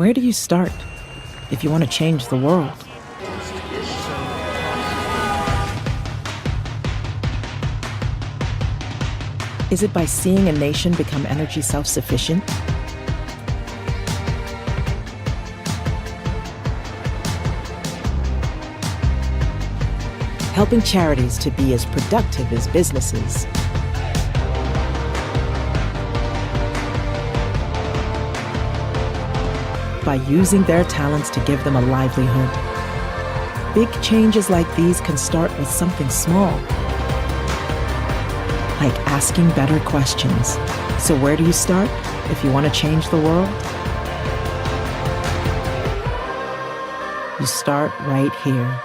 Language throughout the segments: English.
Where do you start if you want to change the world? Is it by seeing a nation become energy self-sufficient? Helping charities to be as productive as businesses? By using their talents to give them a livelihood. Big changes like these can start with something small, like asking better questions. So where do you start if you want to change the world? You start right here.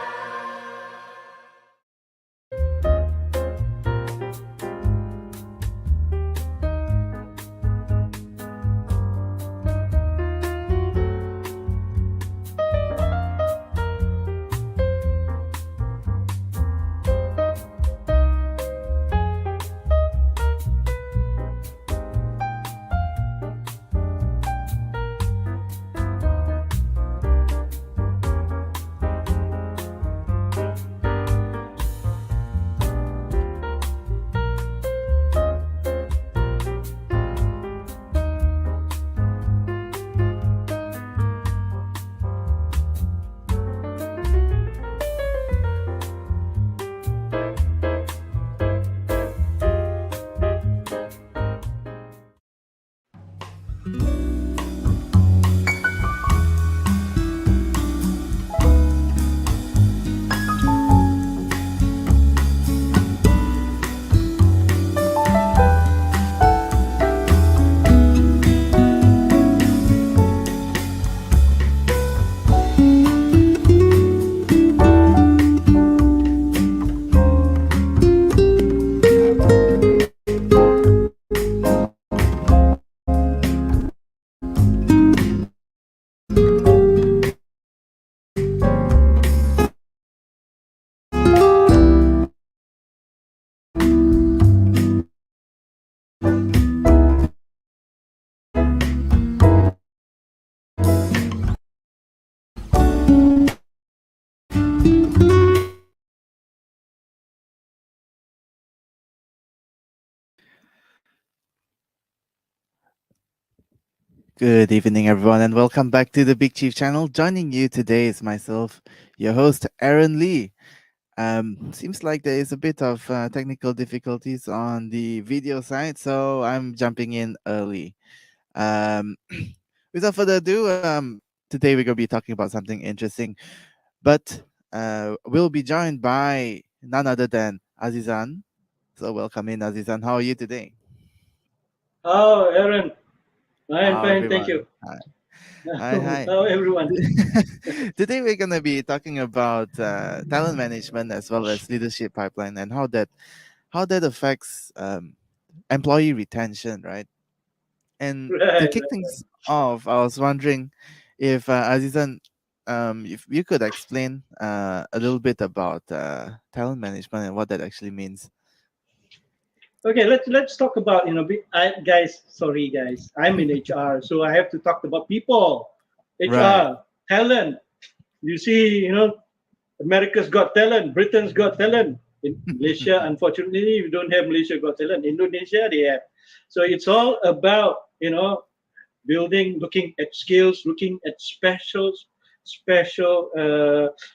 Good evening, everyone, and welcome back to the Big Chief channel. Joining you today is myself, your host, Aaron Lee. Seems like there is a bit of technical difficulties on the video side, so I'm jumping in early. Um, without further ado, today we're going to be talking about something interesting, but we'll be joined by none other than Azizan. So welcome in, Azizan. How are you today? Oh, Aaron, I am How fine, thank everyone? you. Hi, hi, hi. How everyone? Today we're gonna be talking about talent management as well as leadership pipeline and how that affects employee retention, right? And to Right, kick right. things off, I was wondering if Azizan, if you could explain a little bit about talent management and what that actually means. Okay, let's talk about guys. Sorry, guys, I'm in HR, so I have to talk about people, Right. HR, talent. You see, America's Got Talent, Britain's Got Talent. In Malaysia, unfortunately, we don't have Malaysia Got Talent. Indonesia, they have. So it's all about building, looking at skills, looking at special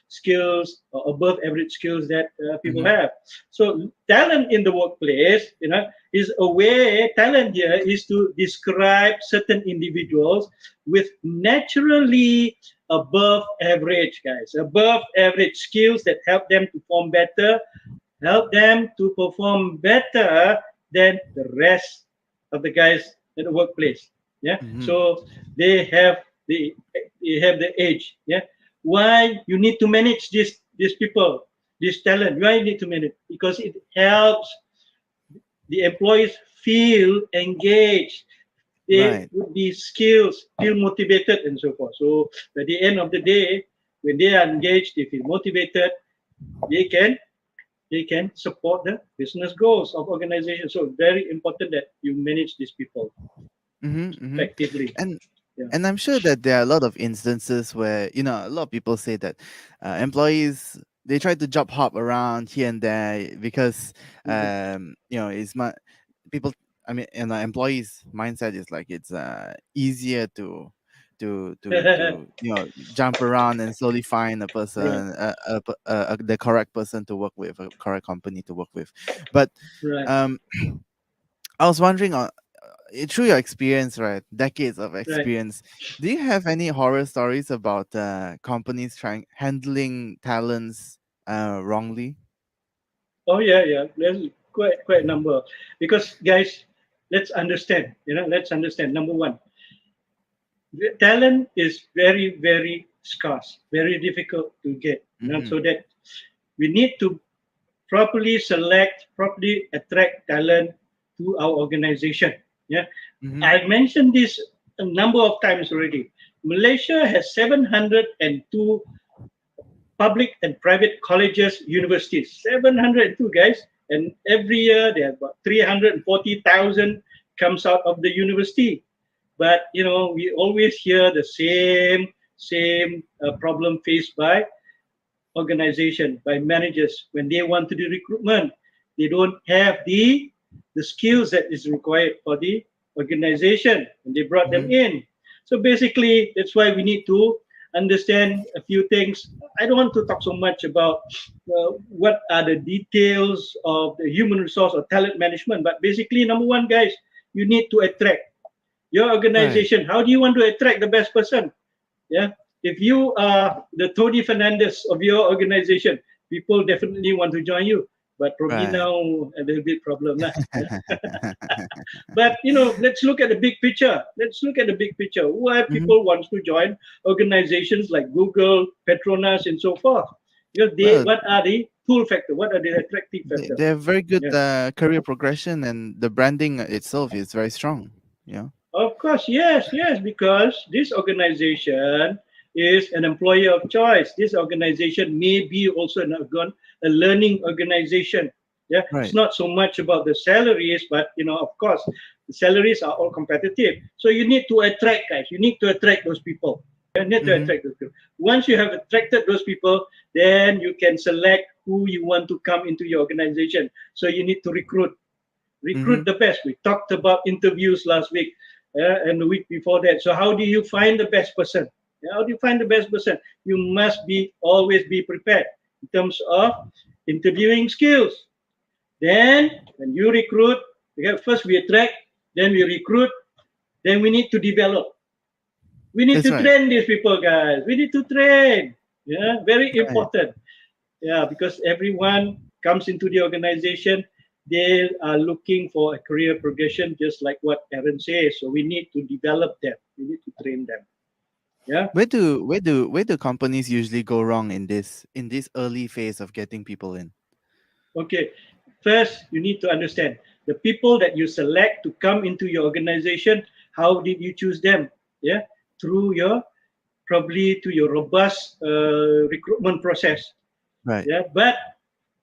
skills or above average skills that people Mhm. have. So talent in the workplace, is a way. Talent here is to describe certain individuals with naturally above average above average skills that help them to perform better, help them to perform better than the rest of the guys in the workplace. Yeah. Mhm. So they have the they have the age. Yeah. Why you need to manage these people, this talent? Why you need to manage? Because it helps the employees feel engaged. They Right. would be skills, feel motivated, and so forth. So at the end of the day, when they are engaged, they feel motivated. They can they can support the business goals of organization. So very important that you manage these people Mm-hmm, mm-hmm. effectively. Yeah. And I'm sure that there are a lot of instances where, a lot of people say that employees, they try to job hop around here and there because, Mhm. it's my people. I mean, employees' mindset is like it's easier to jump around and slowly find a Right. person, the correct person to work with, a correct company to work with. But Right. um, I was wondering, through your experience, right, decades of Right. experience, do you have any horror stories about companies trying handling talents wrongly? Oh yeah, yeah. There's quite a number. Because guys, let's understand. Let's understand. Number one, talent is very very scarce, very difficult to get. Mm-hmm. So that we need to properly select, properly attract talent to our organization. Yeah, Mm-hmm. I mentioned this a number of times already. Malaysia has 702 public and private colleges, universities. 702 guys, and every year there are about 340,000 comes out of the university. But we always hear the same problem faced by organization, by managers when they want to do recruitment. They don't have the skills that is required for the organization, and they brought them Mm-hmm. in. So basically, that's why we need to understand a few things. I don't want to talk so much about what are the details of the human resource or talent management, but basically, number one, guys, you need to attract your Right. organization. How do you want to attract the best person? Yeah. If you are the Tony Fernandez of your organization, people definitely want to join you. But probably Right. now a little bit problem lah. Yeah. But let's look at the big picture. Let's look at the big picture. Why Hmm. people want to join organizations like Google, Petronas, and so forth? Because Well, what are the pull factor? What are the attractive factor? they have very good Yeah. career progression, and the branding itself is very strong. Yeah. Of course, yes, yes, because this organization is an employer of choice. This organization may be also a learning organization. Yeah, it's Right. not so much about the salaries, but of course, the salaries are all competitive. So you need to attract guys. You need to attract those people. You need to Mm-hmm. attract those people. Once you have attracted those people, then you can select who you want to come into your organization. So you need to Mm-hmm. recruit the best. We talked about interviews last week and the week before that. So how do you find the best person? How do you find the best person? You must be always be prepared in terms of interviewing skills. Then when you recruit, first we attract, then we recruit, then we need to develop. We need That's to right. train these people, guys. We need to train. Yeah, very Right. important. Yeah, because everyone comes into the organization, they are looking for a career progression, just like what Aaron says. So we need to develop them. We need to train them. Yeah. Where do companies usually go wrong in this early phase of getting people in? Okay. First, you need to understand the people that you select to come into your organization. How did you choose them? Yeah, through your probably to your robust recruitment process. Right. Yeah, but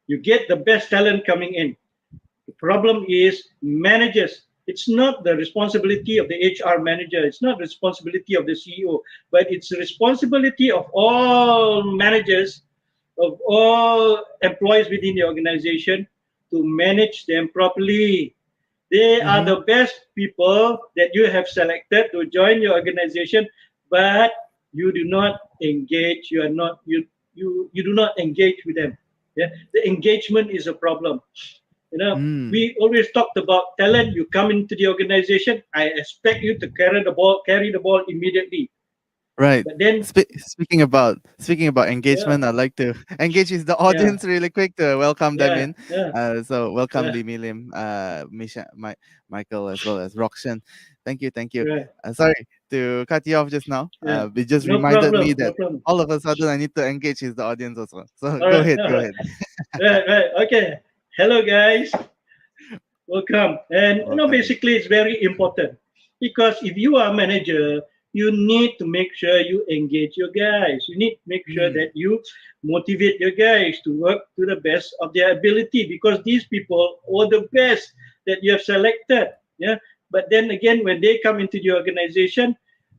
you get the best talent coming in. The problem is managers. It's not the responsibility of the HR manager. It's not the responsibility of the CEO, but it's the responsibility of all managers, of all employees within the organization to manage them properly. They are Mm-hmm. the best people that you have selected to join your organization, but you do not engage. You are not you do not engage with them. Yeah, the engagement is a problem. Mm. We always talked about talent. You come into the organization, I expect you to carry the ball immediately. Right. But then, Speaking about yeah, engagement, I'd like to engage with the yeah, audience really quick to welcome them yeah, in. yeah, So welcome yeah, Lee Milim, Michael, as well as Roxanne. Thank you. right, Sorry to cut you off just now. yeah. It just No reminded me problem, no that problem. all of a sudden I need to engage with the audience also. So All go right, ahead, all go right, ahead. right, right. Okay. Hello, guys. Welcome. And Welcome. basically, it's very important because if you are a manager, you need to make sure you engage your guys. You need to make sure Mm. that you motivate your guys to work to the best of their ability because these people are the best that you have selected. Yeah. But then again, when they come into the organization,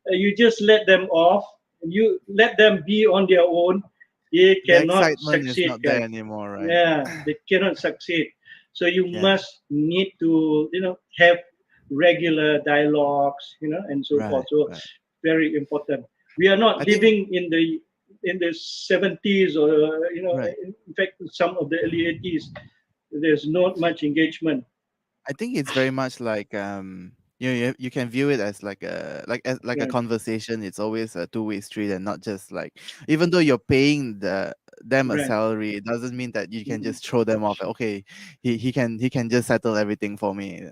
you just let them off, and you let them be on their own, they The cannot excitement is succeed, not there guys. anymore, right? Yeah, they cannot succeed. So you Yeah. must need to, have regular dialogues, and so forth. Right. So Right. very important. We are not I think. living in the 70s, or Right. in fact some of the early 80s. There's not much engagement. I think it's very much like you can view it as like a Right, conversation. It's always a two-way street, and not just like, even though you're paying them a right. salary, it doesn't mean that you can Mhm. just throw them off. Okay, he can just settle everything for me.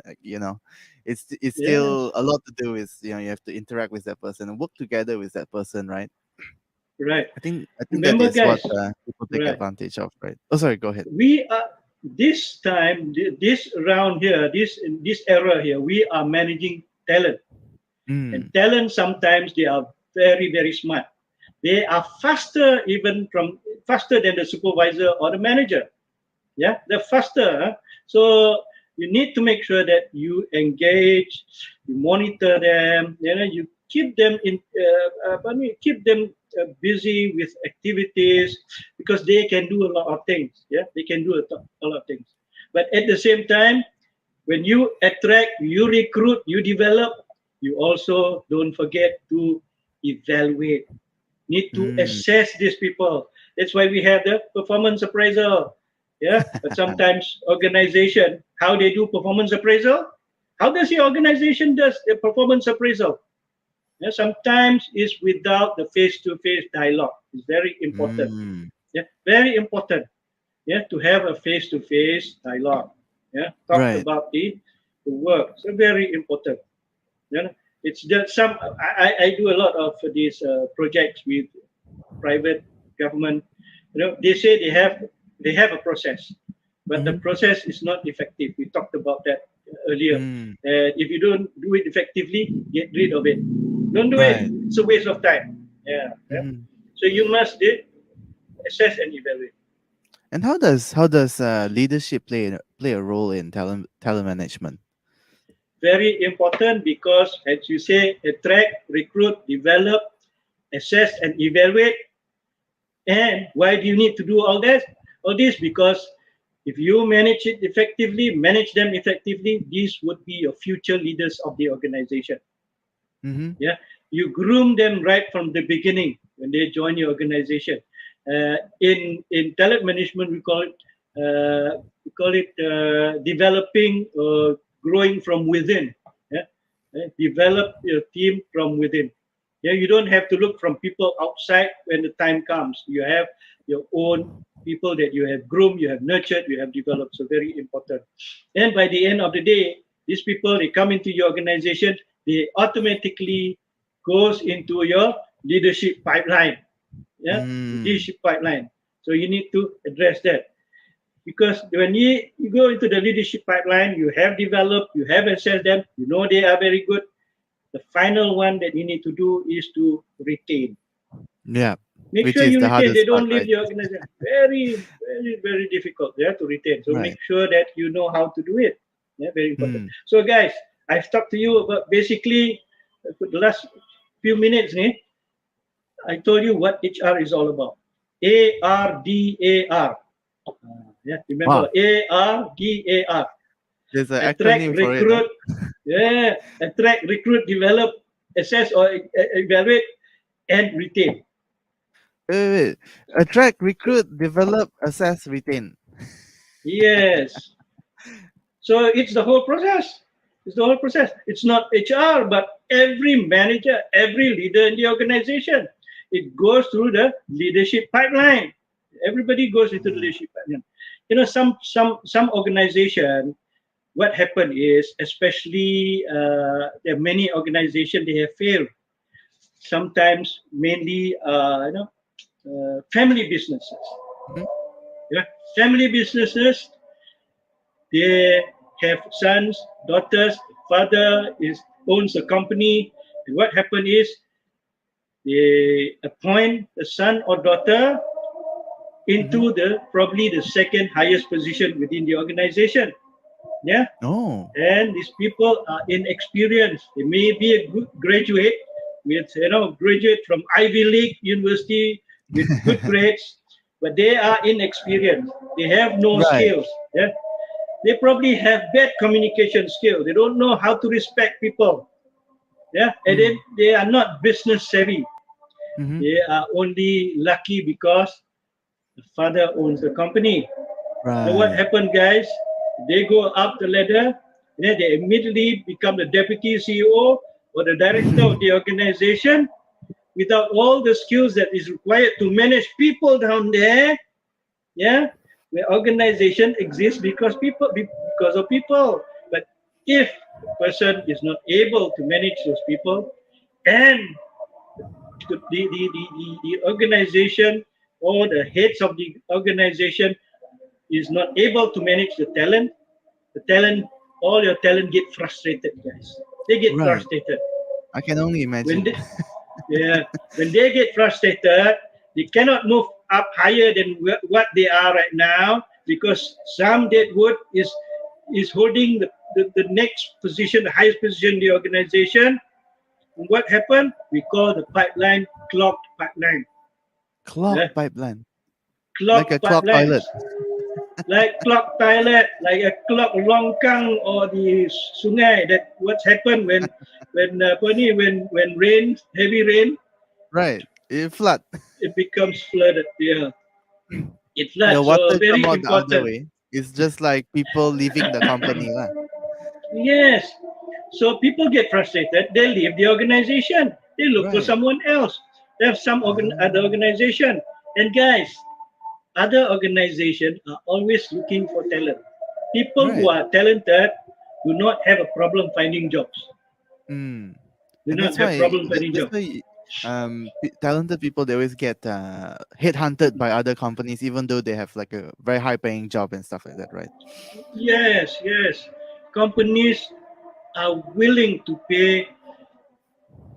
It's Yes, still a lot to do with, you have to interact with that person and work together with that person, right? right. I think that Remember, is what guys. people take Right. advantage of, right? Oh, sorry, go ahead. We are this time, this round here, this era here. We are managing talent, and Mm. talent sometimes they are very very smart. They are faster than the supervisor or the manager. Yeah, they're faster. Huh? So you need to make sure that you engage, you monitor them, you keep them keep them busy with activities, because they can do a lot of things. Yeah, they can do a lot of things. But at the same time, when you attract, you recruit, you develop, you also don't forget to evaluate. Need to Mm. assess these people. That's why we have the performance appraisal. Yeah, but sometimes organization, how they do performance appraisal, how does the organization does the performance appraisal? Yeah, sometimes it's without the face-to-face dialogue. It's very important. Mm. Yeah, very important. Yeah, to have a face-to-face dialogue. Yeah, talk Right. about the work. So very important. Yeah, it's just I do a lot of these projects with private, government. They say they have a process, but the Mhm. process is not effective. We talked about that earlier. Mm. If you don't do it effectively, get rid of it. Don't do it. Right. It's a waste of time. Yeah. Yeah. Mhm. So you must assess and evaluate. And how does leadership play a role in talent management? Very important because, as you say, attract, recruit, develop, assess, and evaluate. And why do you need to do all that? All this because if you manage them effectively, these would be your future leaders of the organization. Mm-hmm. Yeah, you groom them right from the beginning when they join your organization. In talent management, we call it developing, growing from within. Yeah, develop your team from within. Yeah, you don't have to look from people outside when the time comes. You have your own people that you have groomed, you have nurtured, you have developed. So very important. And by the end of the day, these people they come into your organization, they automatically goes into your leadership pipeline. Yeah, Mm. leadership pipeline. So you need to address that because when you go into the leadership pipeline, you have developed, you have assessed them, you know they are very good. The final one that you need to do is to retain. Yeah. Make Which sure is you the retain. They hardest part, don't leave right? the organization. Very, very, very difficult. They have to retain. So make Right. sure that you know how to do it. Yeah, very important. Mm. So guys, I've talked to you about basically for the last few minutes. I told you what HR is all about. ARDAR. Yeah, remember Wow. ARDAR. There's an Attract, acronym for it, huh? recruit. Yeah, attract, recruit, develop, assess or evaluate, and retain. Wait. Attract, recruit, develop, assess, retain. Yes. So it's the whole process. It's the whole process. It's not HR, but every manager, every leader in the organization. It goes through the leadership pipeline. Everybody goes into the Mm. leadership pipeline. Some organization. What happened is, especially there are many organizations they have failed. Sometimes mainly, family businesses. Mhm. Yeah, family businesses. They have sons, daughters. Father owns a company. And what happened is they appoint the son or daughter Mhm. into the probably the second highest position within the organization. Yeah, Oh. and these people are inexperienced. They may be a good graduate, with graduate from Ivy League university with good grades, but they are inexperienced. They have no Right. skills. Yeah, they probably have bad communication skills. They don't know how to respect people. Yeah, and then Mm. they are not business savvy. Mm-hmm. They are only lucky because the father owns the company. So what Right. happened, guys? They go up the ladder, and then they immediately become the deputy CEO or the director of the organization without all the skills that is required to manage people down there. Yeah, the organization exists because of people. But if the person is not able to manage those people, and the organization or the heads of the organization is not able to manage the talent, all your talent get frustrated, guys. They get Right. frustrated. I can only When imagine. they, yeah, when they get frustrated, they cannot move up higher than what they are right now because some deadwood is holding the next position, the highest position in the organization. And what happened? We call the pipeline clogged pipeline. Clock Yeah? pipeline. Like a Clogged clock pipelines. toilet. Like clogged toilet, like a clogged longkang or the sungai. That what's happened when rain, heavy rain, Right. It flood. it becomes flooded. Yeah, it The floods. So water come very out the other important. way. It's just like people leaving the company lah. Yes. So people get frustrated. They leave the organization. They look for Right. someone else. They have some other Ah, organization. And guys, other organizations are always looking for talent. People who right. are talented do not have a problem finding jobs. Mm. Do And not have problem finding that's jobs. why talented people, they always get headhunted by other companies even though they have like a very high paying job and stuff like that, right? Yes, yes. Companies are willing to pay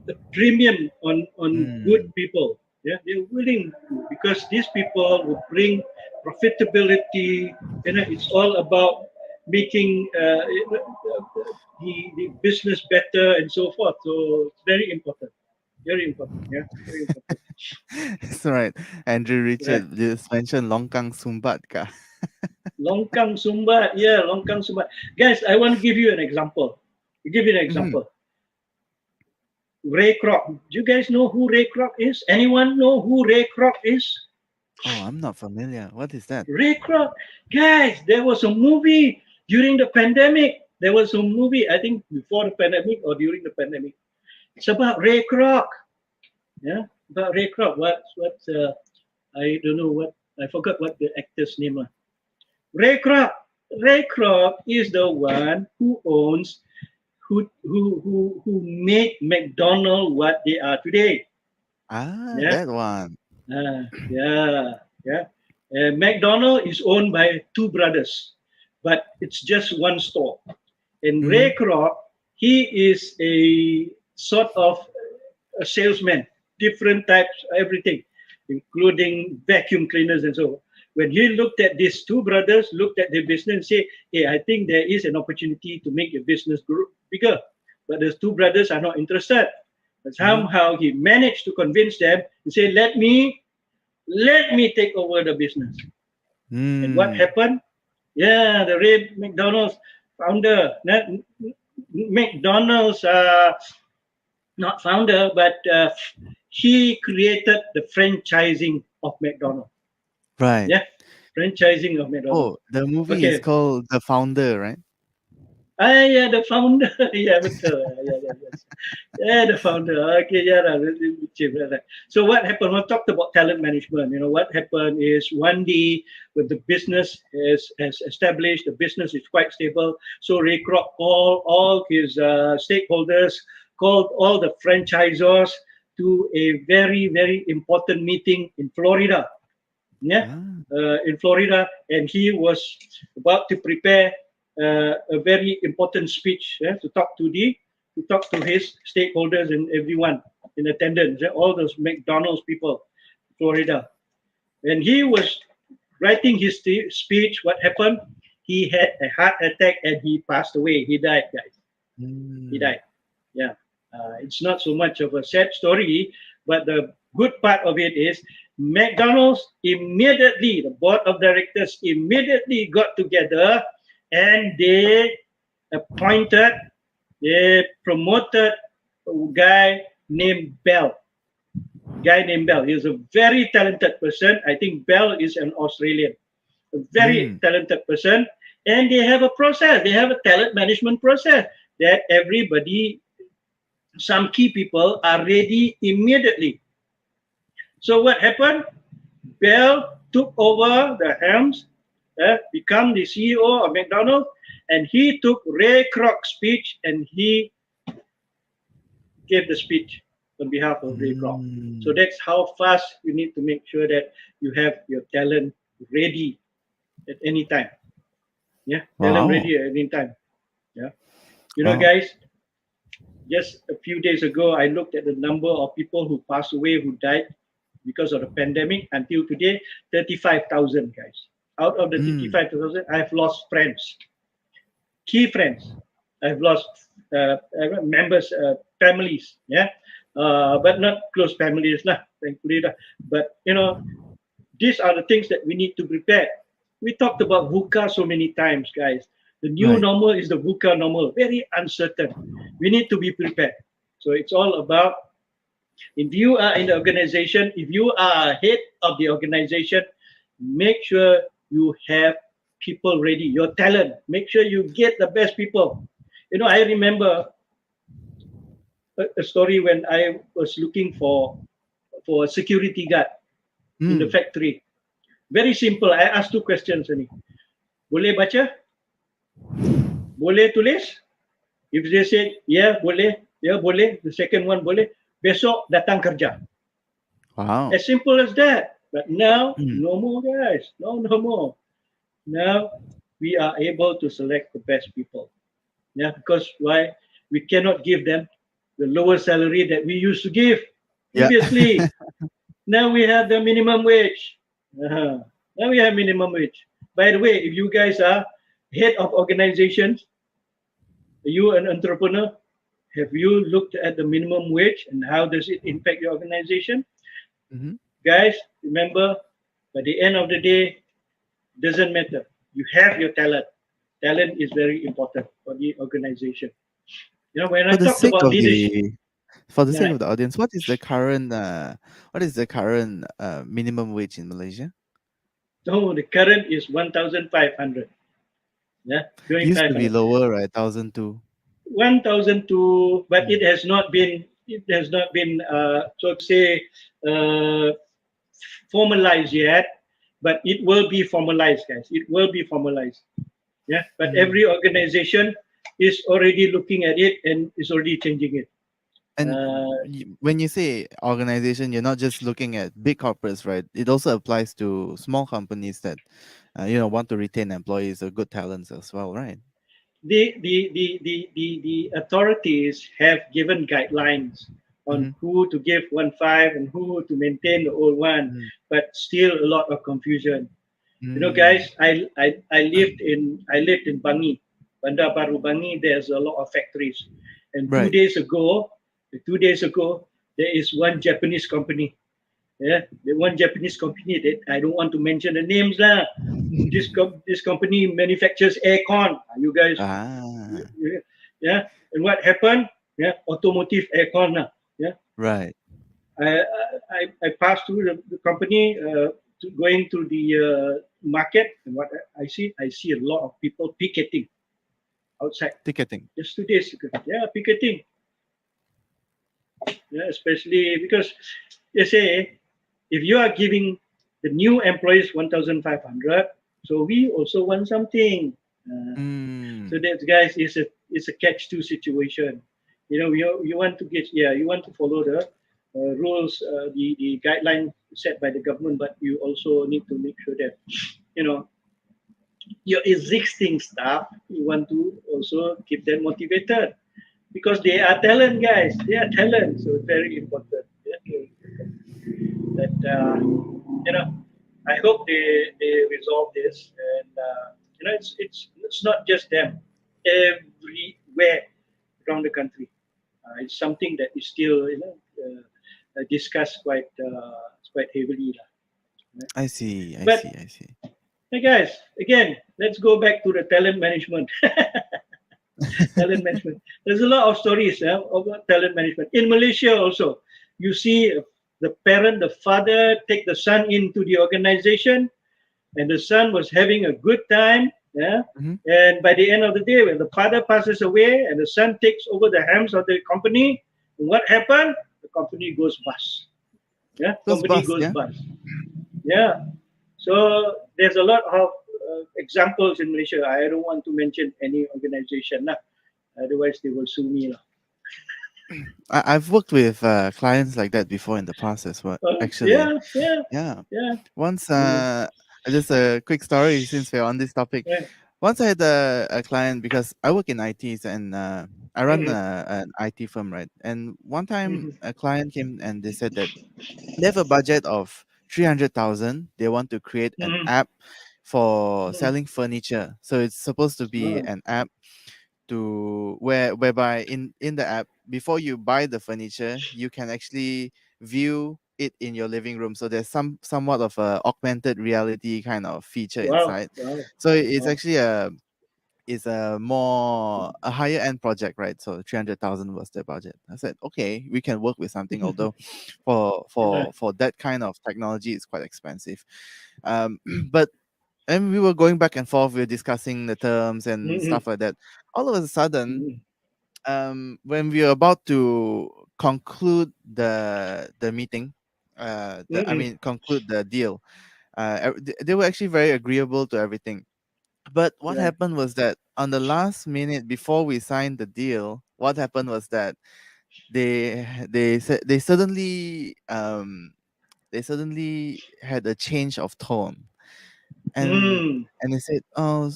the premium on good Mm. people. Yeah, they're willing to because these people will bring profitability. It's all about making the business better and so forth. So it's very important. Very important. Yeah, very important. That's right. Andrew Right. Richard just mentioned Longkang Sumbat ka. Longkang Sumbat. Yeah, Longkang Sumbat. Guys, I want to give you an example. Give you an Mhm. example. Ray Kroc. Do you guys know who Ray Kroc is? Anyone know who Ray Kroc is? Oh, I'm not familiar. What is that? Ray Kroc. Guys, there was a movie during the pandemic. There was a movie, I think before the pandemic or during the pandemic. It's about Ray Kroc. Yeah, about Ray Kroc. I don't know what, I forgot what the actor's name was. Ray Kroc. Ray Kroc is the one who owns, who made McDonald what they are today. Ah, Yeah, that one. yeah, yeah. McDonald is owned by two brothers, but it's just one store. And Mm-hmm. Ray Kroc, he is a sort of a salesman, different types, everything, including vacuum cleaners and so on. When he looked at these two brothers, looked at their business and say, hey, I think there is an opportunity to make your business grow bigger. But those two brothers are not interested. But Uh-huh. somehow he managed to convince them and say, let me take over the business. And what Mm. happened? Yeah, the Ray McDonald's founder, McDonald's not founder, but he created the franchising of McDonald's. Right. Yeah, franchising of McDonald's. Oh, the movie is Okay. called The Founder, right? Yeah, the founder. Yeah, betul. Yeah, the founder. Okay, yeah, right. So what happened? We talked about talent management. What happened is one day when the business has established, the business is quite stable. So Ray Kroc called all his stakeholders, called all the franchisors to a very, very important meeting in Florida. Yeah, Ah. in Florida, and he was about to prepare a very important speech to talk to his stakeholders and everyone in attendance, all those McDonald's people, Florida. And he was writing his speech. What happened? He had a heart attack and he passed away. He died, guys. He Mm. died. Yeah. It's not so much of a sad story, but the good part of it is McDonald's immediately, the board of directors immediately got together and they appointed, they promoted a guy named Bell. He's a very talented person. I think Bell is an Australian, a very Mm. talented person. And they have a process, they have a talent management process that everybody, some key people are ready immediately. So what happened? Bell took over the helms, become the CEO of McDonald's, and he took Ray Kroc's speech and he gave the speech on behalf of Ray Kroc. So Mm. that's how fast you need to make sure that you have your talent ready at any time. Yeah, talent Wow. ready at any time. Yeah, Wow. guys, just a few days ago, I looked at the number of people who passed away, who died because of the pandemic. Until today, 35,000 guys. Out of the Mm. 35,000, I've lost friends, key friends. I've lost members, families. Yeah, but not close families lah, thankfully lah. But these are the things that we need to prepare. We talked about VUCA so many times, guys. The new Right. normal is the VUCA normal, very uncertain. We need to be prepared. So it's all about, if you are in the organization, if you are head of the organization, make sure you have people ready, your talent. Make sure you get the best people. I remember a story when I was looking for a security guard in the Mm. factory. Very simple. I asked two questions only. Boleh baca? Boleh tulis? If they say, yeah, boleh, yeah, boleh, the second one boleh, besok datang kerja. Wow. As simple as that. But now, Mm. no more, guys. No more. Now, we are able to select the best people. Yeah, because why? We cannot give them the lower salary that we used to give Yeah. previously. Now we have the minimum wage. Uh-huh. Now we have minimum wage. By the way, if you guys are head of organizations, you an entrepreneur, have you looked at the minimum wage and how does it impact your organization? Mhm. Guys, remember, by the end of the day, doesn't matter. You have your talent. Talent is very important for the organization. When I For the talked sake about of leadership, right? the audience, what is the current minimum wage in Malaysia? No, the current is 1,500. Yeah, going Used to be 500. lower, right? 1,002. 1,002, but Mm. it has not been so to say uh, formalized yet, but it will be formalized, guys. It will be formalized. Yeah, but Mm. every organization is already looking at it and is already changing it. And Uh, when you say organization, you're not just looking at big corporates, right? It also applies to small companies that want to retain employees or good talents as well, right? the authorities have given guidelines on Mm-hmm. who to give 1.5 and who to maintain the old one, but still a lot of confusion. Mm. Guys, I lived in Bangi, Bandar Baru Bangi. There's a lot of factories, and two Right. days ago, 2 days ago, there is one Japanese company. Yeah, the one Japanese company that I don't want to mention the names lah. This company manufactures aircon. You guys, Ah, yeah. And what happened? Yeah, automotive aircon lah. Yeah, right. I passed through the company, going to the market, and what I see a lot of people picketing outside. Ticketing. Just 2 days ago, yeah, picketing. Yeah, especially because they say if you are giving the new employees 1,500, so we also want something. So Mm. that, guys, is a catch-two situation. You want to you want to follow the rules, the guidelines set by the government, but you also need to make sure that you know your existing staff, you want to also keep them motivated because they are talent, guys. They are talent, so it's very important. Yeah, that I hope they resolve this, and it's not just them. Everywhere around the country, It's something that is still discussed quite heavily lah. I see, I But see, I see. hey guys, again, let's go back to the talent management. Talent management. There's a lot of stories about talent management in Malaysia. Also, you see the parent, the father, take the son into the organization, and the son was having a good time. Yeah. Mhm. And by the end of the day, when the father passes away and the son takes over the helms of the company, what happened? The company goes bust. Yeah, Those company bus, goes yeah. bust. Yeah. So there's a lot of examples in Malaysia. I don't want to mention any organization, lah. Otherwise they will sue me, lah. I've worked with clients like that before in the past as well. Actually, Yeah, yeah, yeah. yeah. Once, Mm, just a quick story since we're on this topic. yeah. Once I had a client because I work in ITs and I run Mhm, an IT firm, right? And one time mhm, a client came and they said that they have a budget of 300,000. They want to create an mhm, app for mhm. selling furniture. So it's supposed to be Oh, an app to whereby in the app before you buy the furniture you can actually view it in your living room, so there's somewhat of a augmented reality kind of feature wow, inside. wow, So it's wow. actually a higher end project, right? So 300,000 was the budget. I said okay, we can work with something, although for Right. for for that kind of technology it's quite expensive. But and we were going back and forth, we were discussing the terms and Mhm, stuff like that. All of a sudden, mhm, when we were about to conclude the meeting, I mhm. mean conclude the deal, they were actually very agreeable to everything. But what Right. happened was that on the last minute before we signed the deal, what happened was that they said they suddenly had a change of tone, and Mm, they said, "Oh,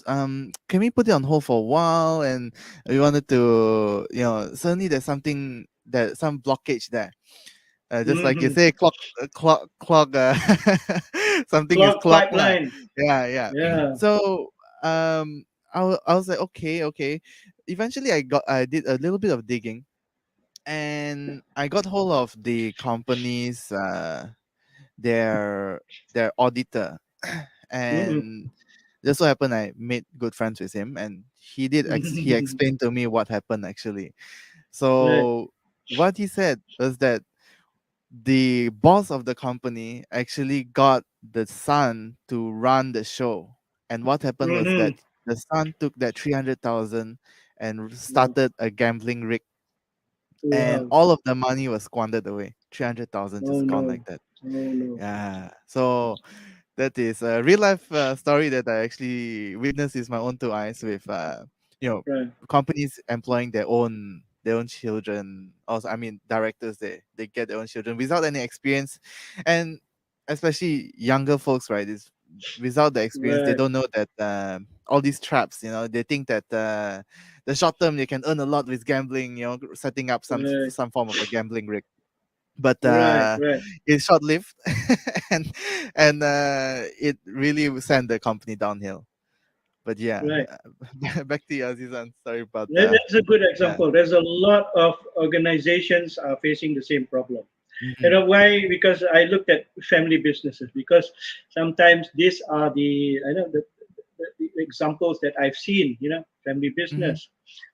can we put it on hold for a while?" And we wanted to, suddenly there's some blockage there. Just like you mhm. say, clock. Something is Clock clocked, lah. pipeline. Yeah, yeah. Yeah. So, I was like, okay, okay. Eventually, I did a little bit of digging, and I got hold of the company's their auditor, Mhm. and just so happened I made good friends with him, and he explained to me what happened actually. Right. So what he said was that the boss of the company actually got the son to run the show, and what happened was that Mhm. the son took that 300,000 and Wow. started a gambling rig, and Wow. all of the money was squandered away. 300,000 Oh just gone no. like that. Oh no. Yeah. So that is a real life story that I actually witnessed with my own two eyes with you know Right. companies employing their own children. Also, I mean directors, they get their own children without any experience, and especially younger folks, right? Is without the experience, they Right. don't know that all these traps. They think that the short term they can earn a lot with gambling. Setting up Right. some form of a gambling rig, but Right. Right. it's short lived, and it really sent the company downhill. But yeah, Right. back to you, Azizan. Sorry about That's a good yeah. example. There's a lot of organizations are facing the same problem. You Mhm, know why? Because I looked at family businesses. Because sometimes these are the examples that I've seen. Family mhm, business.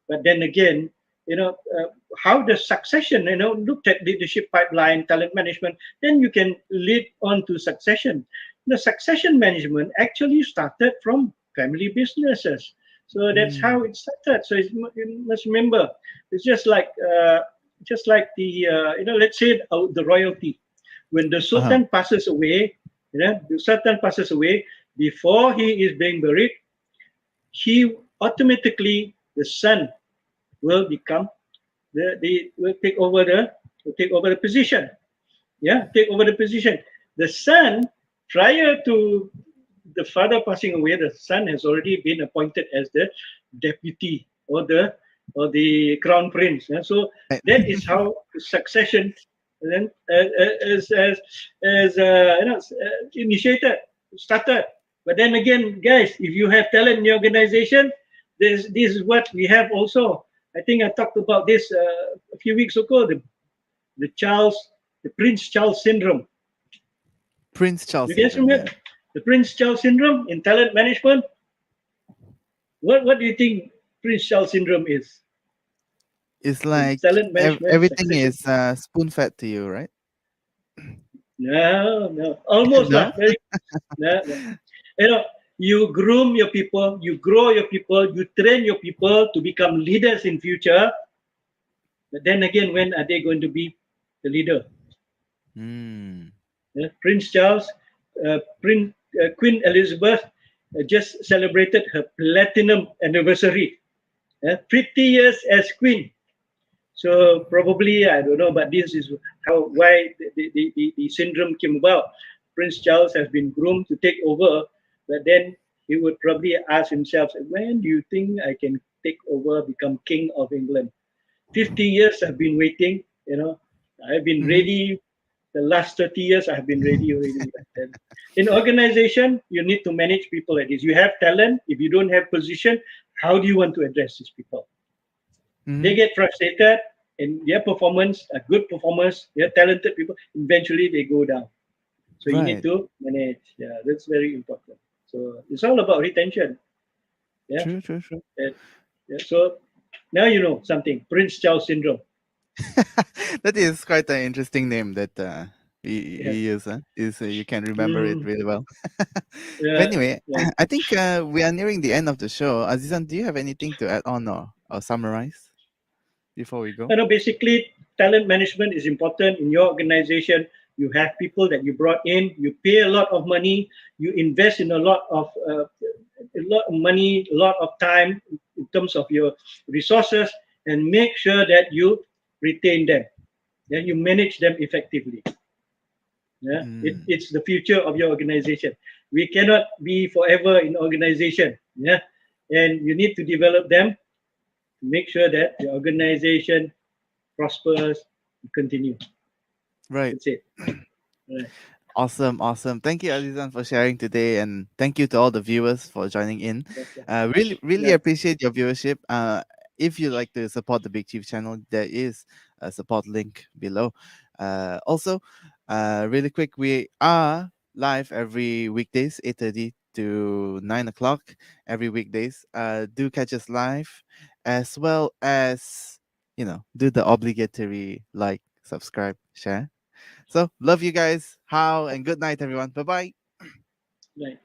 But then again, you know, uh, how the succession. Looked at leadership pipeline, talent management. Then you can lead on to succession. The succession management actually started from family businesses. So that's mm, how it started. So you must remember, it's just like the let's say the royalty. When the uh-huh, sultan passes away, the sultan passes away before he is being buried, he automatically the son will become the will take over the position. Yeah, take over the position. The son, prior to the father passing away, the son has already been appointed as the deputy or the crown prince. Yeah? So right. that is how succession then initiated, started. But then again, guys, if you have talent in the organization, this is what we have also. I think I talked about this a few weeks ago. The Charles, the Prince Charles syndrome. Prince Charles You guys syndrome. Yeah, remember the Prince Charles syndrome in talent management? What do you think Prince Charles syndrome is it's in like talent management everything succession? is spoon fed to you, right? No, no, almost No. lah. Very, no, no. You know, you groom your people, you grow your people, you train your people to become leaders in future. But then again, when are they going to be the leader? Hmm. Prince Charles, Queen Elizabeth just celebrated her platinum anniversary. 50 years as queen. So probably I don't know, but this is how why the syndrome came about. Prince Charles has been groomed to take over, but then he would probably ask himself, when do you think I can take over, become king of England? 50 years I've been waiting, I've been Hmm. ready. The last 30 years I've been ready already. Then in organization, you need to manage people like this. You have talent. If you don't have position, how do you want to address these people? They Hmm. get frustrated in their performance, a good performance, they're talented people, eventually they go down. So you need Right. to manage. Yeah, that's very important. So it's all about retention. Yeah. True. True. True. And, yeah. So now you know something. Prince Charles syndrome. That is quite an interesting name that you Yeah. use. Huh? Is you can remember it Mm, really well. But yeah. anyway, Yeah. I think we are nearing the end of the show. Azizan, do you have anything to add on or summarize before we go? Basically, talent management is important in your organization. You have people that you brought in, you pay a lot of money, you invest in a lot of money, a lot of time in terms of your resources, and make sure that you retain them. Then you manage them effectively. Yeah, Mm, it's the future of your organization. We cannot be forever in organization. Yeah, and you need to develop them to make sure that the organization prospers, and continue. right. That's it. Right. Awesome, awesome. Thank you, Azizan, for sharing today, and thank you to all the viewers for joining in. Okay. Really Right. appreciate your viewership. If you like to support the Big Chief channel, there is a support link below. Also, really quick, we are live every weekdays, 8:30 to 9 o'clock every weekdays. Do catch us live, as well as do the obligatory like, subscribe, share. So love you guys. How and good night, everyone. Bye bye. Right.